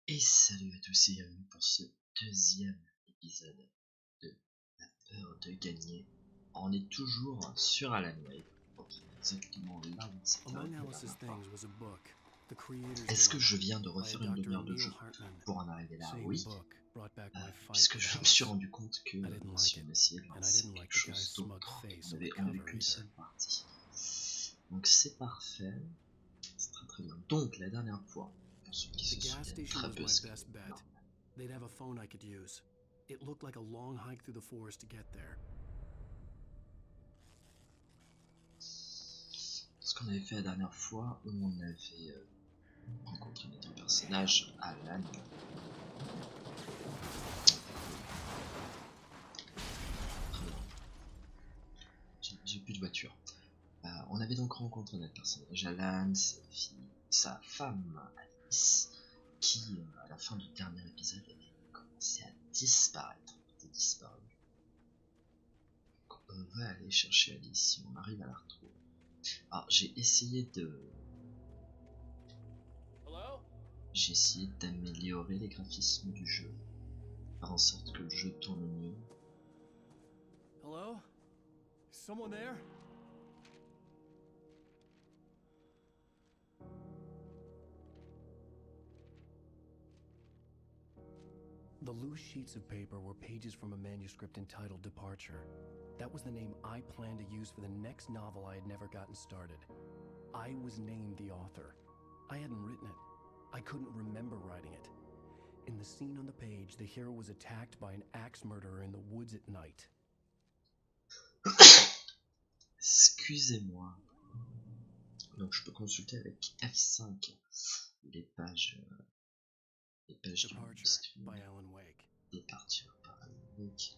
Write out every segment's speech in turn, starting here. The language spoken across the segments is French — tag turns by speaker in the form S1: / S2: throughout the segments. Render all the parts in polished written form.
S1: Et salut à tous et bienvenue pour ce deuxième épisode de La Peur de Gagner. On est toujours sur Alan Wake, exactement là où on s'était arrêté la dernière fois. Est-ce que je viens de refaire une demi-heure de jeu pour en arriver là? Oui, puisque je me suis rendu compte que si on essayait de lancer quelque chose d'autre, on n'avait qu'une seule partie. Donc c'est parfait, c'est très très bien. Donc la dernière fois, pour ceux qui se souviennent très peu ce que
S2: they'd have a phone I could use. It looked like a long hike through the forest to get there.
S1: Ce qu'on avait fait la dernière fois, où on avait rencontré notre personnage, Alan. J'ai plus de voiture. On avait donc rencontré notre personnage, Alan, sa femme, Alice, qui, à la fin du dernier épisode, avait commencé à disparaître. Elle était disparue. Donc, on va aller chercher Alice si on arrive à la retrouver. Alors, j'ai essayé d'améliorer les graphismes du jeu, faire en sorte que le jeu tourne mieux.
S2: Hello? Is someone there? The loose sheets of paper were pages from a manuscript entitled Departure. That was the name I planned to use for the next novel I had never gotten started. I was named the author. I hadn't written it. I couldn't remember writing it. In the scene on the page, the hero was attacked by an axe murderer in the woods at night.
S1: Excusez-moi. Donc je peux consulter avec F5 les pages du
S2: by Alan Wake.
S1: Departure par Alan Wake.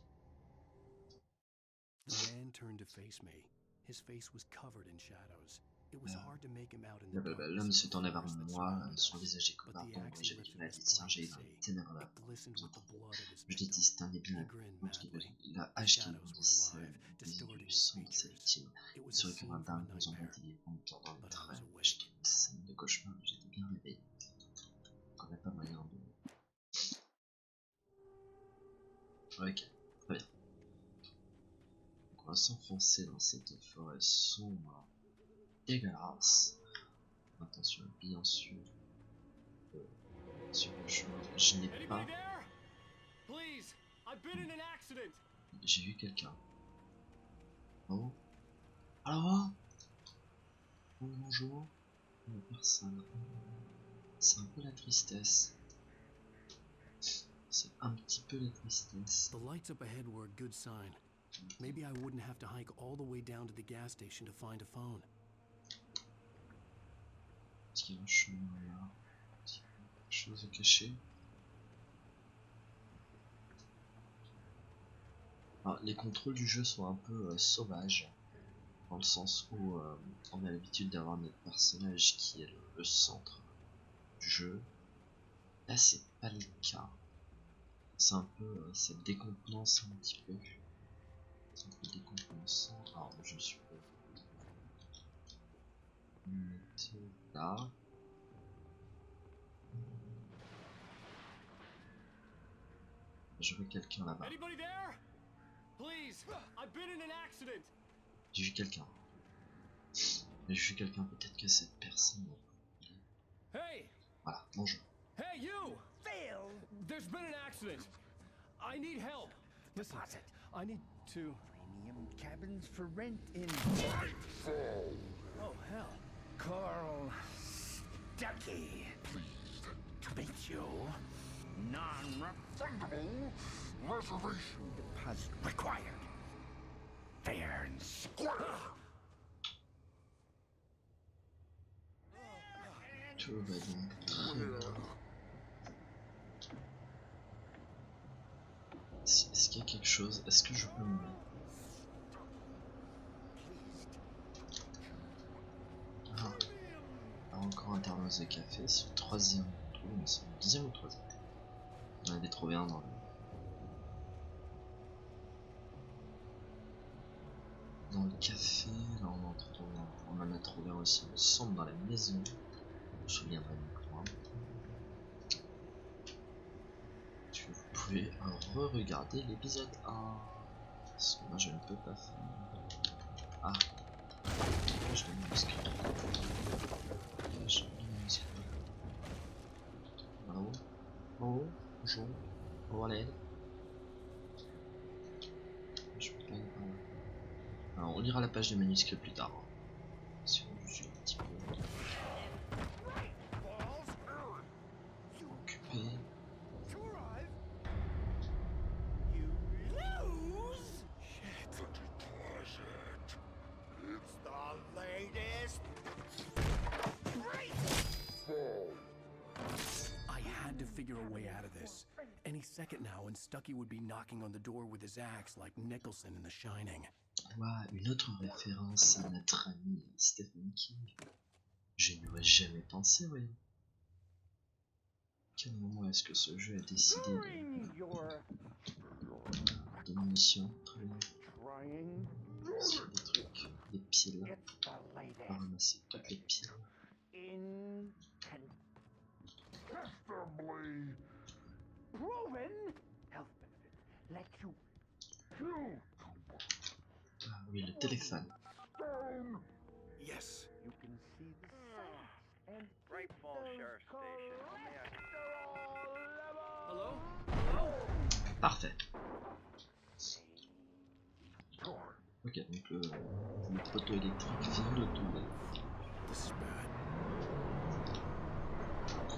S2: The man turned to face me. His face was covered in shadows. It was hard to make him out in the darkness.
S1: L'homme se tournait vers moi, son visage est couvert d'ombre, j'avais du mal à distinguer dans les ténèbres là. Je distinguais bien la hache qui bondissait, du sang de sa victime. Il serait comme un dingue nous embrouiller en tordant le trait. J'étais une scène de cauchemar, mais j'étais bien réveillé. On n'a pas moyen de... Ok, très bien. Donc on va s'enfoncer dans cette forêt sombre, dégueulasse. Attention, bien sûr. Sur le chemin, je n'ai pas... J'ai vu quelqu'un. Oh. Alors? Oh, bonjour. Oh, personne. C'est un peu la tristesse. C'est un petit peu la tristesse.
S2: The lights up ahead were a good sign. Maybe I wouldn't have to hike all the way down to the gas station to find a phone.
S1: Est-ce qu'il y a un chemin là? Est-ce qu'il y a quelque chose à cacher? Alors, les contrôles du jeu sont un peu sauvages, dans le sens où on a l'habitude d'avoir notre personnage qui est le centre du jeu. Là, c'est pas le cas. C'est un peu, ça décontenance un petit peu. C'est un peu décontenançant. Alors, je suis pas là. Je vois quelqu'un là-bas. J'ai vu quelqu'un. J'ai vu quelqu'un, peut-être que cette personne. Voilà, bonjour.
S2: Hey, you! Phil! There's been an accident. I need help. Listen, I need to...
S3: Premium cabins for rent in...
S2: Oh, hell.
S3: Carl Stuckey. Pleased to meet you. Non-refundable reservation deposit required. Fair
S1: Tout va donc très bien. Est-ce qu'il y a quelque chose? Est-ce que je peux me mettre? Ah, encore un thermos de café, c'est le troisième. C'est le deuxième ou le troisième? On avait trouvé un dans le café. Là on en a trouvé aussi, il me semble, dans la maison. Je me souviendrai mieux que moi. Est-ce que vous pouvez re-regarder l'épisode 1? Parce que moi je ne peux pas faire. Ah, je vais minuscule. Bravo. Oh, bonjour. Oh, à l'aide. Je peux pas aller par là. Alors, on lira la page des manuscrits plus tard. Sinon, je suis un petit peu occupé.
S2: I had to figure a way out of this. Any second now, and Stucky would be knocking on the door with his axe like Nicholson in The Shining.
S1: Ouais, une autre référence à notre ami Stephen King. Je n'y aurais jamais pensé, voyons. Quel moment est-ce que ce jeu a décidé de munitions? Très bien. S'il y a des trucs, des piles. On va ramasser toutes les piles. Ah oui, le téléphone.
S2: Yes.
S3: You can see the sun and Bright Falls Sheriff Station.
S2: Hello? Hello?
S1: Parfait. Ok, donc le poteau électrique vient de tomber.
S2: This is bad.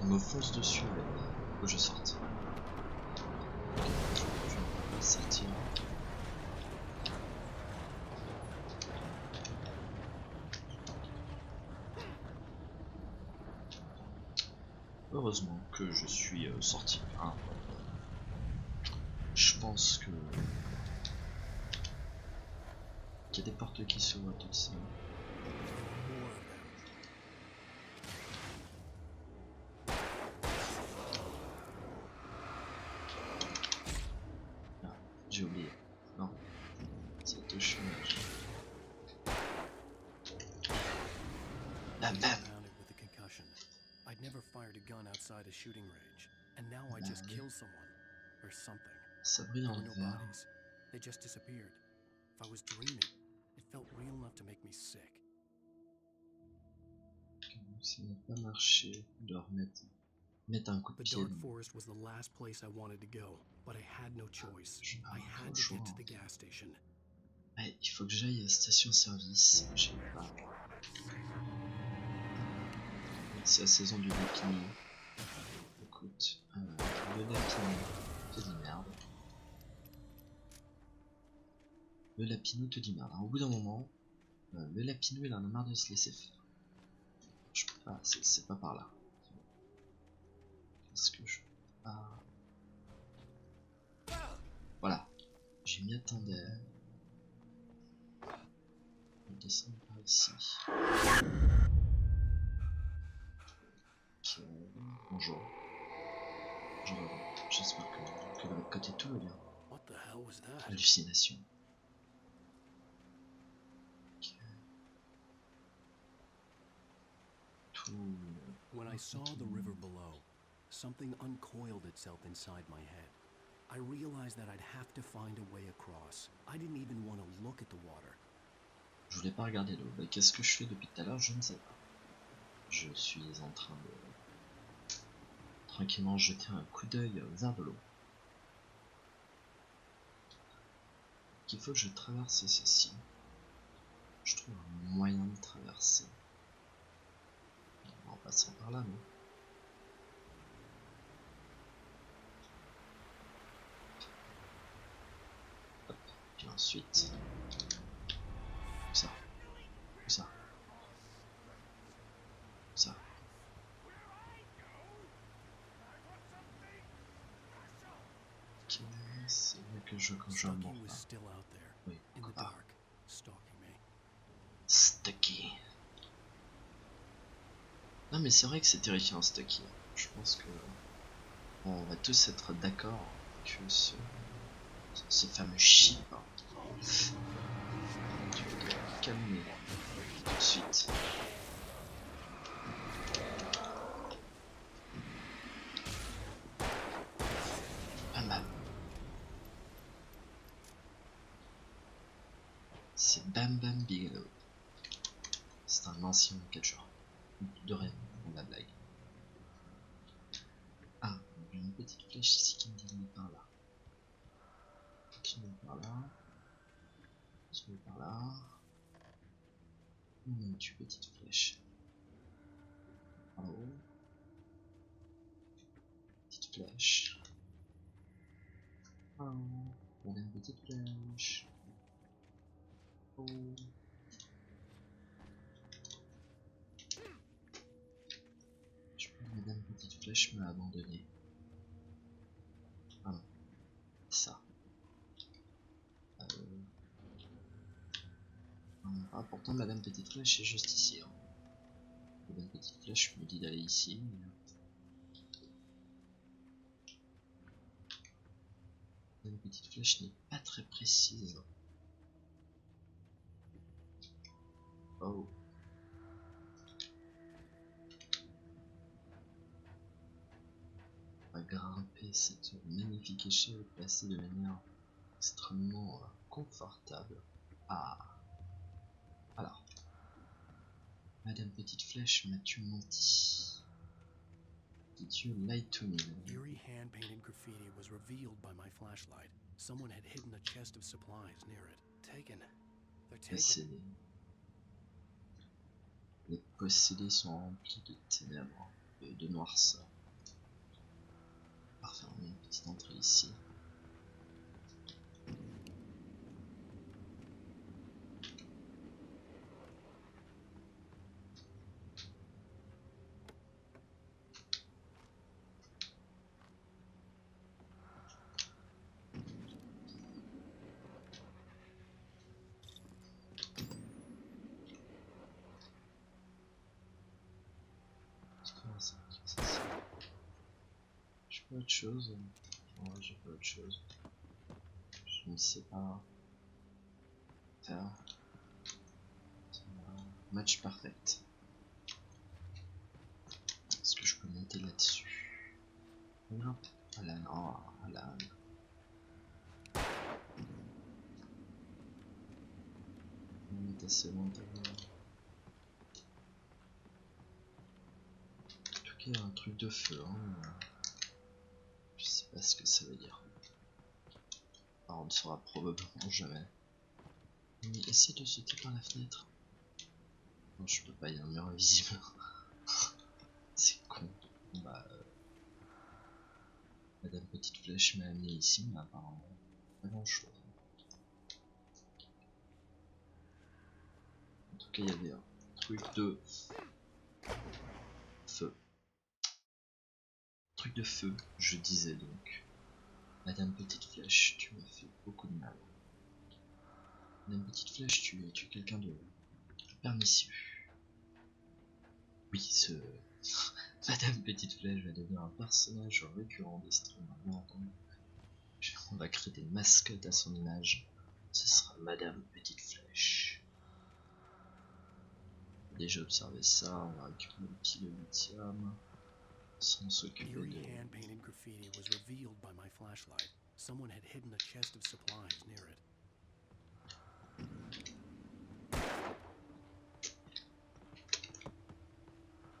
S1: On me fonce dessus avec. Faut que je sorte. Ok, je vais pas sortir. Heureusement que je suis sorti. Hein. Je pense que qu'il y a des portes qui s'ouvrent toutes seules. Ah, j'ai oublié. Non, c'est au chômage. Bam bam.
S2: I'd never fired a gun outside a shooting range, and now I just killed someone or something.
S1: Ça brille
S2: There
S1: en
S2: were no
S1: vert.
S2: bodies. They just disappeared. If I was dreaming, it felt real enough to make me sick.
S1: Ça n'a pas marché de mettre un coup de
S2: The
S1: pied.
S2: dark forest was the last place I wanted to go, but I had no choice. I had to get to the gas station.
S1: Ouais, il faut que j'aille à la station-service. J'ai pas. C'est la saison du lapini. Écoute, le lapini te dit merde. Le lapinou te dit merde. Alors, au bout d'un moment, le lapinou il en a marre de se laisser faire. Je peux pas, c'est pas par là. Est-ce que je peux pas... Voilà, je m'y attendais. On va descendre par ici. Ok, bonjour. J'espère que de votre côté tout va bien.
S2: What the hell was that?
S1: Hallucination. Okay. Tout...
S2: When I saw the river below, something uncoiled itself inside my head. I realized that I'd have to find a way across. I didn't even want to look at the water.
S1: Je voulais pas regarder l'eau. Bah, qu'est-ce que je fais depuis tout à l'heure? Je ne sais pas. Je suis en train de tranquillement jeter un coup d'œil vers de l'eau. Il faut que je traverse ceci. Je trouve un moyen de traverser. En passant par là, non? Hop. Puis ensuite... ça. Ça. Ça. jeu quand je vais me
S2: Stucky was
S1: morfler.
S2: still out there,
S1: Oui,
S2: in
S1: pourquoi
S2: the
S1: pas.
S2: dark, stalking me.
S1: Stucky. Non mais c'est vrai que c'est terrifiant Stucky. Je pense que on va tous être d'accord que ce fameux chip, hein, tu vas te calmer tout de suite. Bam bam. C'est Bam Bam Bigelow. C'est un ancien catcheur. De rêve, pour la blague. Ah, j'ai une petite flèche ici qui me dit par là. Continue par là. Continue par là. Où es-tu, petite flèche? En haut. Petite flèche. Oh, voilà une petite flèche. Oh. Je crois que Madame Petite Flèche m'a abandonné. Ah non, ça. Ah, pourtant Madame Petite Flèche est juste ici. Hein. Madame Petite Flèche me dit d'aller ici. Mais... Madame Petite Flèche n'est pas très précise. Oh. On va grimper cette magnifique échelle placée de manière extrêmement confortable. Ah. Alors. Madame Petite Flèche, m'as-tu menti? Did you lie to me?
S2: Eerie hand-painted graffiti was revealed by my flashlight. Someone had hidden a chest of supplies near it. Taken. They're taken.
S1: Possédés. Les possédés sont remplis de ténèbres, de noirceur. Parfait, on a une petite entrée ici. J'ai pas autre chose. Ouais, j'ai pas autre chose. Je ne sais pas faire. Match perfect. Est-ce que je peux monter là-dessus? Non. Alan, oh, Alan. On est assez loin de là. En tout cas, il y a un truc de feu. Hein. Je sais pas ce que ça veut dire. Alors, on ne saura probablement jamais. Mais essaie de sauter par la fenêtre. Non, je peux pas, il y a un mur invisible. C'est con. Bah, Madame Petite Flèche m'a amené ici, mais apparemment, pas grand chose. En tout cas, il y avait un truc de feu. Truc de feu, je disais donc. Madame Petite Flèche, tu m'as fait beaucoup de mal. Madame Petite Flèche, tu es quelqu'un de pernicieux. Oui, ce... Madame Petite Flèche va devenir un personnage récurrent des streams, bien entendu. On va créer des mascottes à son image. Ce sera Madame Petite Flèche. Déjà observé ça, on va récupérer le kilo de lithium. Sans s'occuper
S2: Eerie
S1: de...
S2: hand-painted graffiti was revealed by my flashlight. Someone had hidden a chest of supplies near it.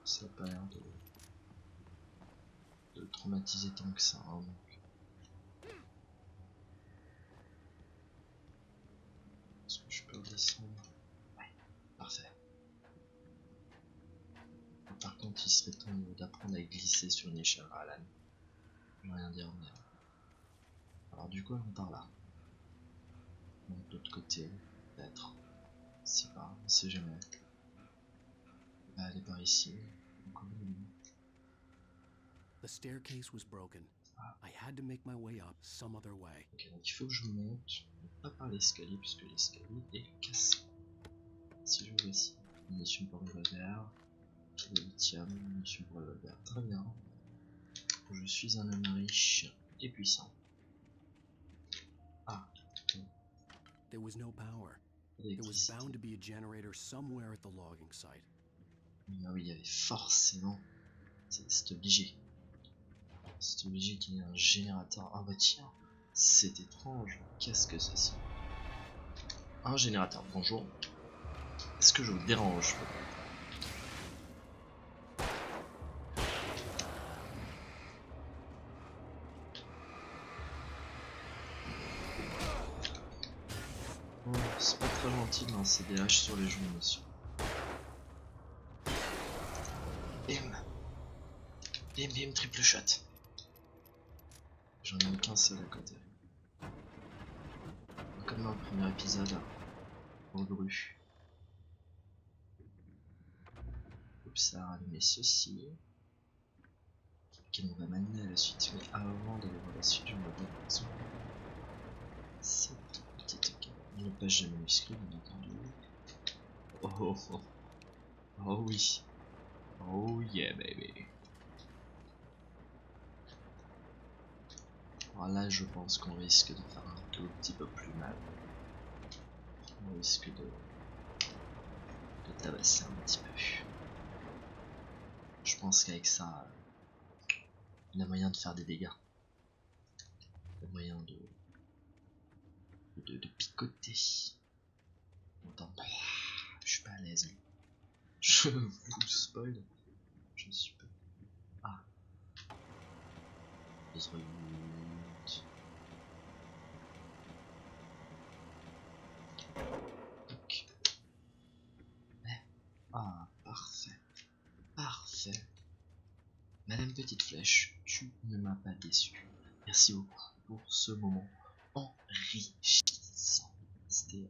S1: Ça n'a pas l'air de traumatiser tant que ça. Hein, donc. Est-ce que je peux redescendre? Ouais, parfait. Par contre, il serait temps d'apprendre à glisser sur une échelle à Alan. Je vais rien dire, mais... Alors du coup, on part là. Donc de l'autre côté, peut-être. C'est pas, on sait jamais. On va aller par ici.
S2: The staircase was broken. I had to make my way up some other way.
S1: Ok, donc il faut que je monte, pas par l'escalier, puisque l'escalier est cassé. Si je vois ici, munitions pour revolver, le lithium, munitions pour revolver, très bien. Je suis un homme riche et puissant. Ah,
S2: There was no power. There was bound to be a generator somewhere at the logging site.
S1: Ah oui, il y avait forcément. C'est obligé. C'est obligé qu'il y ait un générateur. Ah bah tiens, c'est étrange. Qu'est-ce que c'est? Un générateur, bonjour. Est-ce que je vous dérange? Oh, c'est pas très gentil de lancer des haches sur les joues, monsieur. Bim! Bim bim, triple shot. J'en ai mis qu'un seul à côté. Comme dans le premier épisode, Regru. Oups, ça a allumé ceci. Qui nous va m'amener à la suite, mais avant d'aller voir la suite, je me dis cette petite carte. Ne pas jamais manuscrit, bien entendu. Oh oh oh. Oh oui. Oh yeah baby. Alors là, je pense qu'on risque de faire un tout petit peu plus mal. On risque de tabasser un petit peu. Je pense qu'avec ça, il y a moyen de faire des dégâts. Il y a moyen de picoter. Attends, je suis pas à l'aise. Je vous spoil. Je suis pas. Ah. Ok. Ah, parfait. Parfait. Madame Petite Flèche, tu ne m'as pas déçu. Merci beaucoup pour ce moment enrichissant. C'était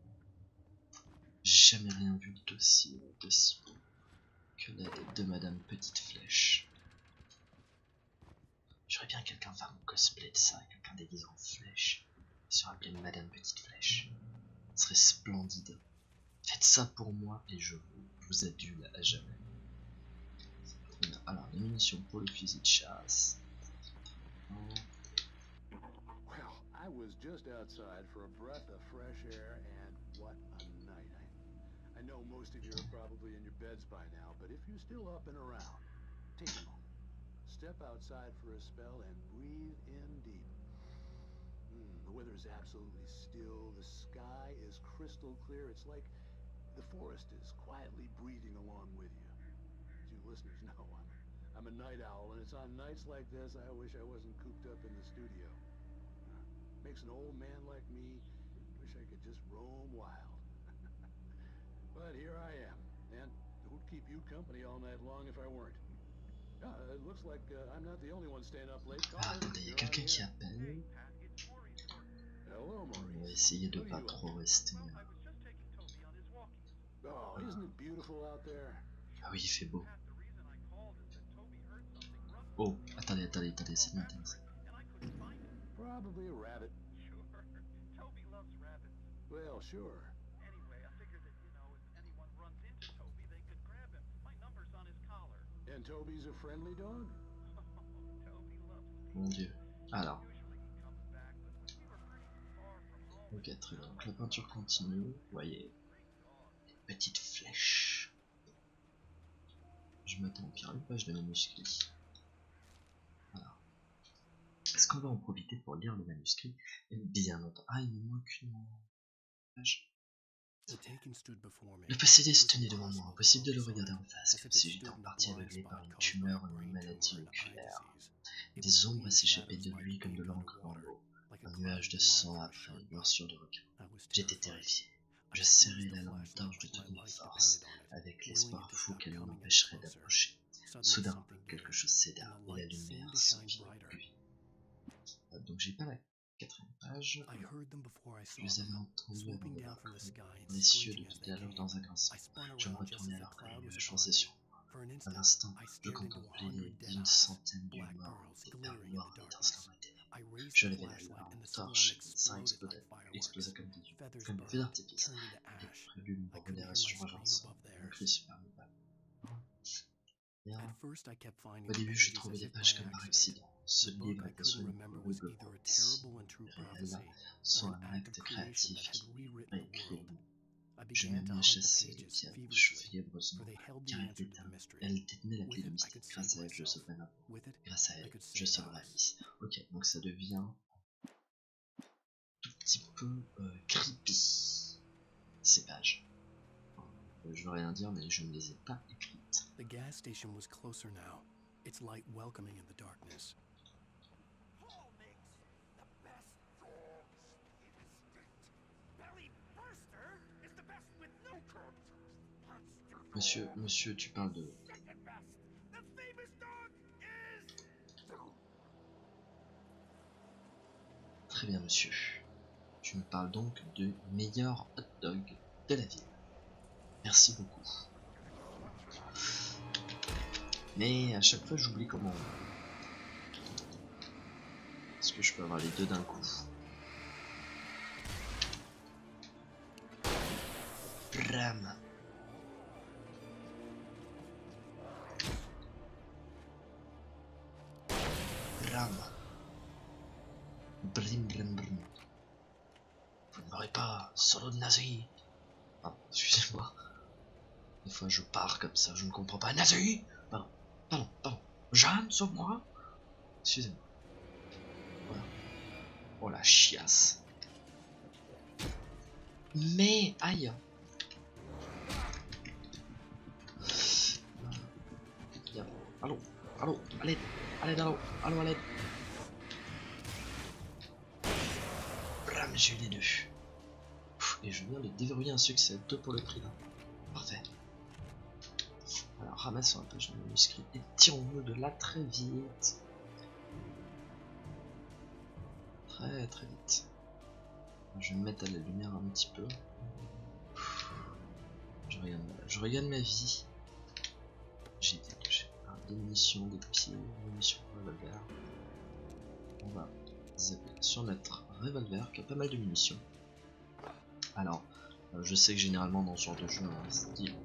S1: jamais rien vu d'aussi bon que l'aide de Madame Petite Flèche. J'aurais bien quelqu'un faire mon cosplay de ça, quelqu'un déguisé en flèche, se rappeler Madame Petite Flèche. Ce serait splendide. Faites ça pour moi et je vous adule à jamais. Alors, les munitions pour le fusil de chasse.
S4: Well, I was just outside for a breath of fresh air, and what a night. I know most of you are probably in your beds by now, but if you're still up and around, take a moment. Step outside for a spell and breathe in deep. The weather is absolutely still. The sky is crystal clear. It's like the forest is quietly breathing along with you. As you listeners know, I'm a night owl, and it's on nights like this I wish I wasn't cooped up in the studio. Makes an old man like me wish I could just roam wild. But here I am, and who'd keep you company all night long if I weren't? It looks like I'm not the only one staying up late.
S1: Ah, attendez, il y a quelqu'un qui appelle.
S4: Hello, Maurice.
S1: On va essayer de pas trop rester.
S4: Oh, isn't it beautiful out there?
S1: Ah oui, il fait beau. Oh, attendez, ça m'intéresse.
S4: Probably a rabbit.
S3: Sure. Toby loves rabbits.
S4: Well, sure.
S3: Anyway, I figured that, if anyone runs into Toby, they could grab him. My number's on his collar.
S4: And Toby's a friendly dog?
S3: Toby loves me.
S1: Mon dieu. Alors.
S3: Usually he comes back, but we were pretty far from home.
S1: Ok, très bien. Donc la peinture continue. Vous voyez. Petite flèche. Je m'attends au pire, une page de manuscrit. Voilà. Est-ce qu'on va en profiter pour lire le manuscrit? Bien entendu. Ah, il me manque une page. Le possédé se tenait devant moi, impossible de le regarder en face, comme si j'étais en partie aveuglé par une tumeur ou une maladie oculaire. Des ombres s'échappaient de lui comme de l'encre dans l'eau, un nuage de sang après une morsure de requin. J'étais terrifié. Je serrais la lampe torche de toutes mes forces, avec l'espoir fou qu'elle m'empêcherait d'approcher. Soudain, quelque chose céda, et la lumière s'envit de lui. Donc j'ai pas la quatrième page. Je les avais entendus avant de les cieux de tout à l'heure dans un grincement. Je me retournai alors que les nuages fonçaient sur moi.
S2: For an
S1: Un
S2: instant,
S1: instant,
S2: I
S1: je
S2: stared into
S1: contemplais
S2: 100 dead
S1: d'une
S2: eyes,
S1: centaine d'yeux
S2: black
S1: morts,
S2: pearls
S1: des perles
S2: glittering in
S1: noires
S2: the
S1: étincelant
S2: darkness.
S1: dans les ténèbres.
S2: I raised
S1: Je
S2: the
S1: levai la
S2: flashlight and the swarm
S1: torche, et le sang
S2: exploded like
S1: explosa
S2: fireworks.
S1: comme des yeux,
S2: Feathers
S1: comme des feux
S2: burned,
S1: d'artifice.
S2: turned into
S1: Les
S2: ash.
S1: prélumes
S2: I couldn't
S1: brûlèrent
S2: hear my
S1: sur
S2: scream
S1: urgence.
S2: above
S1: Mon
S2: theirs.
S1: cri se perdit pas.
S2: At first, I kept finding
S1: Au
S2: the
S1: début, je
S2: pages
S1: trouvais
S2: as
S1: des
S2: if
S1: pages
S2: by
S1: comme par
S2: accident.
S1: accident. Ce
S2: The book
S1: livre
S2: I
S1: était soit
S2: couldn't
S1: une
S2: remember was
S1: horrible
S2: either a
S1: prophétie
S2: terrible and true
S1: réelle,
S2: prophecy
S1: soit
S2: or an
S1: un
S2: act
S1: acte
S2: of creation
S1: créatif
S2: that had
S1: qui
S2: rewritten the
S1: réécrit le
S2: world.
S1: monde.
S2: I
S1: Je me
S2: began to
S1: mis à
S2: hunt the
S1: chasser les
S2: pages
S1: pierres
S2: feverishly,
S1: fiévreusement,
S2: for they held
S1: car
S2: the answer to the mystery.
S1: elle détenait la clé
S2: With
S1: du
S2: it, I
S1: mystère.
S2: could
S1: Grâce
S2: save
S1: à elle, je
S2: myself.
S1: sauverai ma peau.
S2: With it,
S1: Grâce à
S2: I
S1: elle,
S2: could
S1: je
S2: save
S1: sauverai
S2: ours.
S1: Alice. Ok, donc ça devient tout petit peu creepy, ces pages. Je veux rien dire, mais je ne les ai pas écrites.
S2: The gas station was closer now, its light welcoming in the darkness.
S3: Paul makes the best dogs in the state. Belly Burster is the best with no
S1: Monsieur, tu parles de...
S3: second best. The famous dog is...
S1: Très bien, monsieur. Tu me parles donc du meilleur hot dog de la ville. Merci beaucoup. Mais à chaque fois, j'oublie comment... Est-ce que je peux avoir les deux d'un coup? Bram. Bram. Brim, brim, brim. Vous ne m'aurez pas, solo de nazi. Ah, excusez-moi. Des fois, je pars comme ça, je ne comprends pas. Nazi. Pardon. Jeanne, sauve-moi. Excusez-moi. Voilà. Oh la chiasse. Mais, aïe. Allô, à l'aide, allô, à l'aide. Bram, j'ai eu les deux. Et je viens de déverrouiller un succès, 2 pour le prix d'un. Parfait. Alors ramassons un peu de manuscrit et tirons-nous de là très vite. Très vite. Je vais me mettre à la lumière un petit peu. Je regarde ma vie. J'ai été touché par des munitions, des pieds, des munitions de revolver. On va zapper sur notre revolver qui a pas mal de munitions. Alors, je sais que généralement dans ce genre de jeu, on se dit...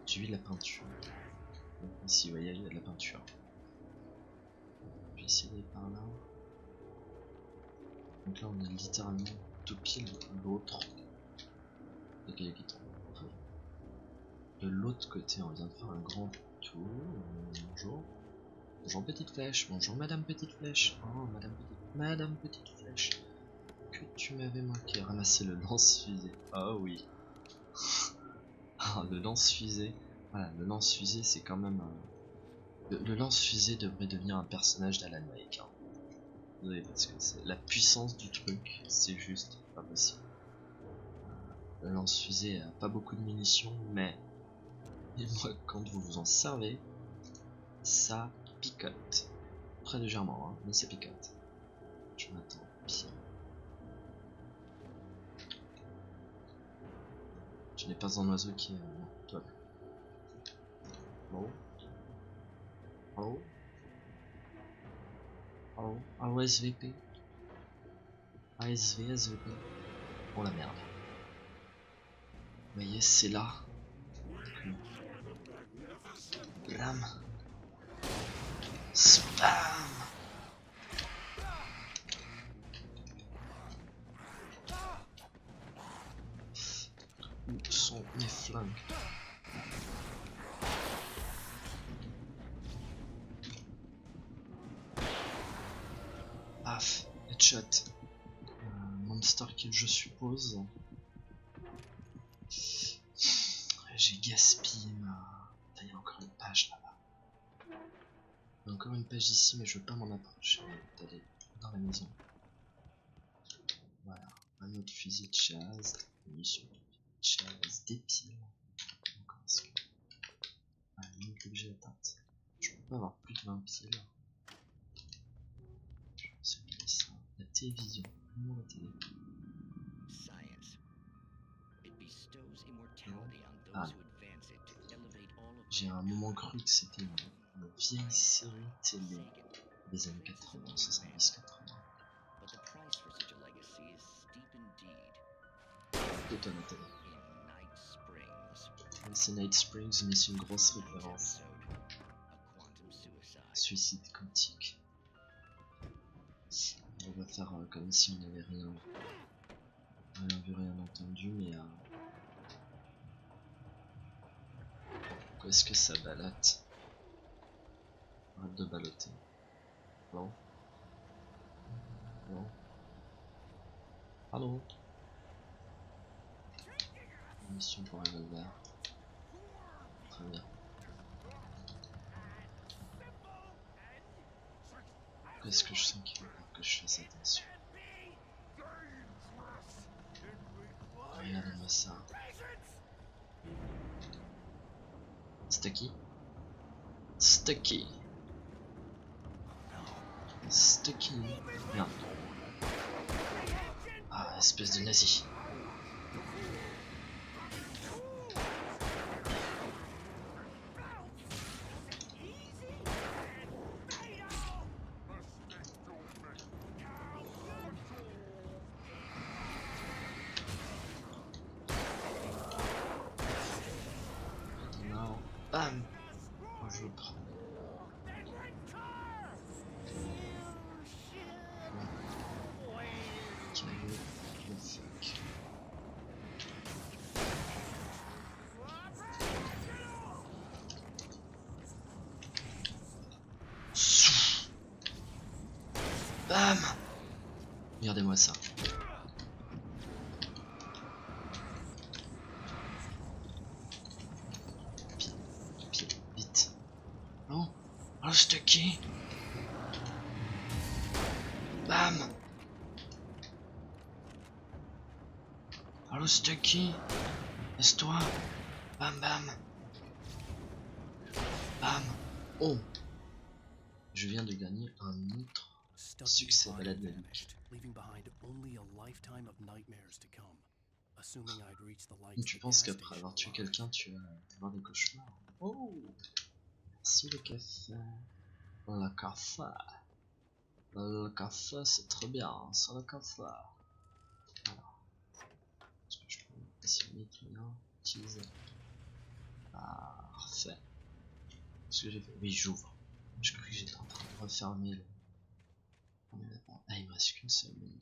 S1: J'ai vu de la peinture. Donc, ici, vous voyez, il y a de la peinture. Je vais essayer d'aller par là. Donc là, on est littéralement tout pile de l'autre. De l'autre côté, on vient de faire un grand tour. Bonjour. Bonjour petite flèche. Bonjour madame petite flèche. Oh madame petite flèche. Que tu m'avais manqué. Ramasser le lance-fusée. Oh oui. Ah, le lance-fusée. Voilà, le lance-fusée c'est quand même un... Le lance-fusée devrait devenir un personnage d'Alan Wake. Hein. Vous savez, parce que c'est la puissance du truc, c'est juste pas possible. Le lance-fusée a pas beaucoup de munitions, mais moi, quand vous vous en servez, ça picote. Très légèrement, hein, mais ça picote. Je m'attends au pire. Je n'ai pas un oiseau qui est... non, toi. Allo, SVP. SVP. Oh la merde. Vous voyez, c'est là. Blam. Spam. Où sont mes flingues? Paf, headshot. Monster kill, je suppose. J'ai gaspillé ma... Il y a encore une page là-bas. Il y a encore une page ici, mais je veux pas m'en approcher. D'aller dans la maison. Voilà, un autre fusil de chasse, munitions de chasse, des piles. Encore un scope. Ah, limite l'objet d'atteinte. Je peux pas avoir plus de 20 piles. Je vais supprimer ça. La télévision. La télé.
S5: bestows immortality on those who advance it to elevate all of
S1: J'ai un moment cru que c'était une vieille série télé des années 80, 70-80.
S5: But the price for such a legacy is steep indeed.
S1: D'automne à télé.
S5: In Night Springs.
S1: C'est Night Springs, mais c'est une grosse
S5: Tonight's
S1: référence.
S5: episode, a quantum suicide.
S1: Suicide quantique. On va faire comme si on n'avait rien vu, rien entendu, mais pourquoi est-ce que ça ballotte? Arrête de ballotter. Non. Non. Allô? Mission pour revolver. Très bien. Est-ce que je sens qu'il va falloir que je fasse attention? Regardez-moi ça. Stucky? Stucky. Stucky. Merde. Ah, espèce de nazi. Bam! Je le prends. Le fuck. Bam! Regardez-moi ça. Vite. Non? Oh, Stucky! Bam! Allô Stucky? Laisse-toi! Bam bam! Bam! Oh! Je viens de gagner un autre succès balade magique. Et tu penses qu'après avoir tué quelqu'un, tu vas avoir des cauchemars? Oh! Merci le café. Le café. Le café, c'est très bien, c'est le café. Alors, est-ce que je peux essayer rien utiliser? Parfait. Ce que j'ai fait? Oui, j'ouvre. Je crois que j'étais en train de refermer le. Ah, il me reste qu'une seule bonne.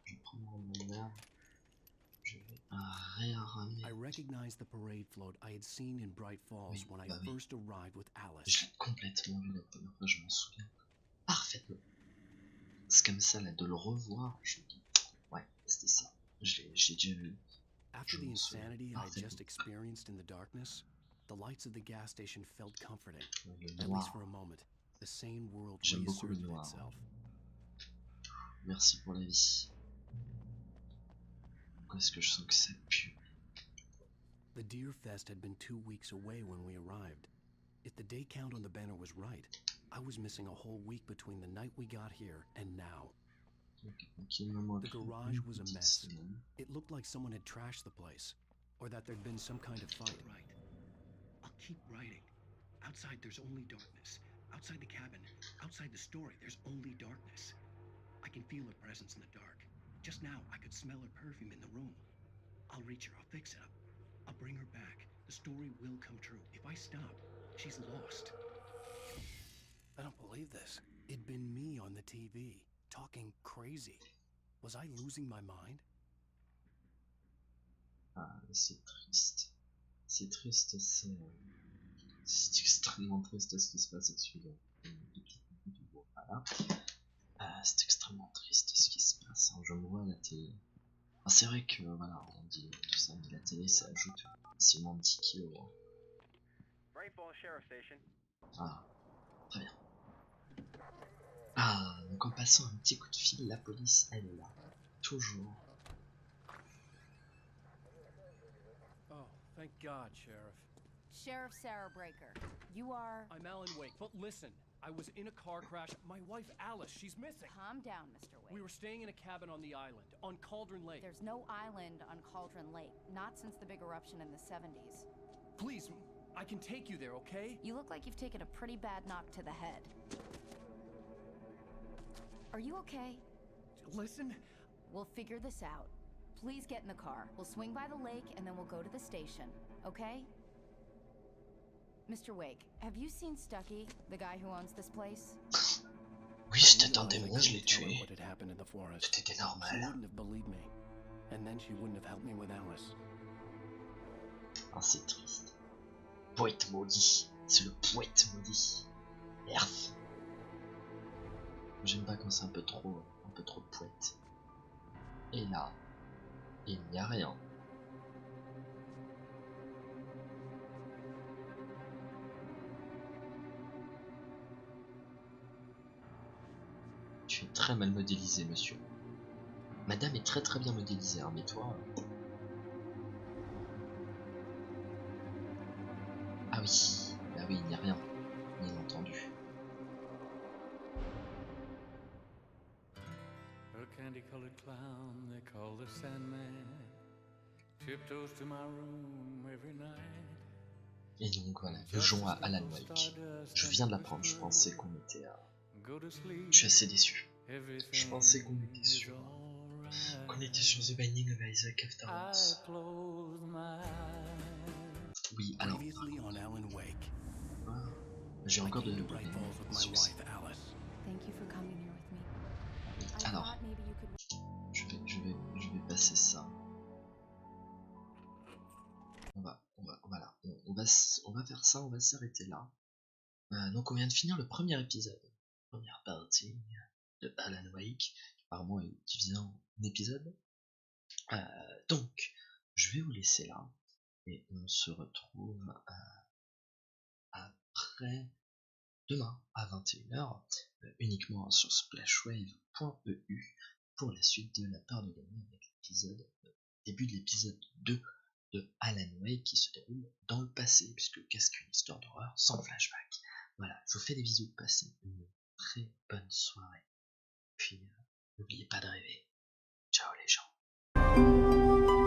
S1: Je prends mon revolver. Je vais réarramer.
S2: I recognized the parade float I had seen in Bright Falls when I first arrived with Alice.
S1: Je l'ai complètement vu la première fois, je m'en souviens parfaitement. C'est comme ça là, de le revoir, je me dis, ouais, c'était ça. J'ai déjà vu.
S2: After the insanity I had just experienced in the darkness, the lights of the gas station felt comforting. At least for a moment, the sane world reasserted itself.
S1: Merci pour la vie. Pourquoi est-ce que je sens que ça pue?
S2: The Deer Fest had been 2 weeks away when we arrived. If the day count on the banner was right, I was missing a whole week between the night we got here and now. The garage was a mess. It looked like someone had trashed the place, or that there'd been some kind of fight.
S6: Right. I'll keep writing. Outside there's only darkness. Outside the cabin, outside the story, there's only darkness. I can feel her presence in the dark. Just now, I could smell her perfume in the room. I'll reach her, I'll fix it up. I'll bring her back. The story will come true. If I stop, she's lost.
S2: I don't believe this. It'd been me on the TV, talking crazy. Was I losing my mind?
S1: Ah, c'est triste. C'est triste, c'est extrêmement triste ce qui se passe dessus. Voilà. C'est extrêmement triste ce qui se passe. Je me vois à la télé. Ah, c'est vrai que, voilà, on dit tout ça, mais la télé, ça ajoute facilement 10 kilos. Ah, très bien. Ah, donc en passant un petit coup de fil, la police, elle est là. Toujours.
S2: Oh, thank God, Sheriff.
S7: Sheriff Sarah Breaker, you are...
S2: I'm Alan Wake, but listen, I was in a car crash. My wife, Alice, she's missing.
S7: Calm down, Mr. Wade.
S2: We were staying in a cabin on the island, on Cauldron Lake.
S7: There's no island on Cauldron Lake, not since the big eruption in the 70s.
S2: Please, I can take you there, okay?
S7: You look like you've taken a pretty bad knock to the head. Are you okay?
S2: Listen.
S7: We'll figure this out. Please get in the car. We'll swing by the lake and then we'll go to the station, okay? Mr. Wake, have you seen Stucky, the guy who owns this place?
S1: Oui, c'était un démon, je l'ai tué.
S2: What had happened in the forest.
S1: Tout était
S2: She
S1: normal.
S2: wouldn't have believed me. And then she wouldn't have helped me with Alice.
S1: Ah, c'est triste. Poète maudit. C'est le poète maudit. Merde. J'aime pas quand c'est un peu trop de poète. Et là, il n'y a rien. Tu es très mal modélisé, monsieur. Madame est très bien modélisée, hein, mais toi... Ah oui, bah oui, il n'y a rien, bien entendu.
S8: A candy-colored clown they call the Sandman tiptoes to my room every night.
S1: Et donc voilà, nous jouons à Alan Wake. Je viens de l'apprendre, je pensais qu'on était à... Je suis assez déçu. Je pensais qu'on était sur The Binding of Isaac Afterwards. Oui, alors...
S2: Previously on Alan Wake.
S1: J'ai encore de
S2: Bright Falls with my
S1: succès.
S2: wife, Alice.
S7: Thank you for coming here with me. I
S1: Alors,
S7: thought maybe you could...
S1: je vais passer ça. On va faire ça, on va s'arrêter là. Donc on vient de finir le premier épisode, première partie de Alan Wake. Apparemment il divise en épisode. Donc je vais vous laisser là et on se retrouve après demain à 21h uniquement sur splashwave.eu pour la suite de La Peur de Gagner avec l'épisode début de l'épisode 2 de Alan Wake qui se déroule dans le passé, puisque qu'est-ce qu'une histoire d'horreur sans flashback. Voilà, je vous fais des bisous, passez une très bonne soirée. Puis n'oubliez pas de rêver. Ciao les gens.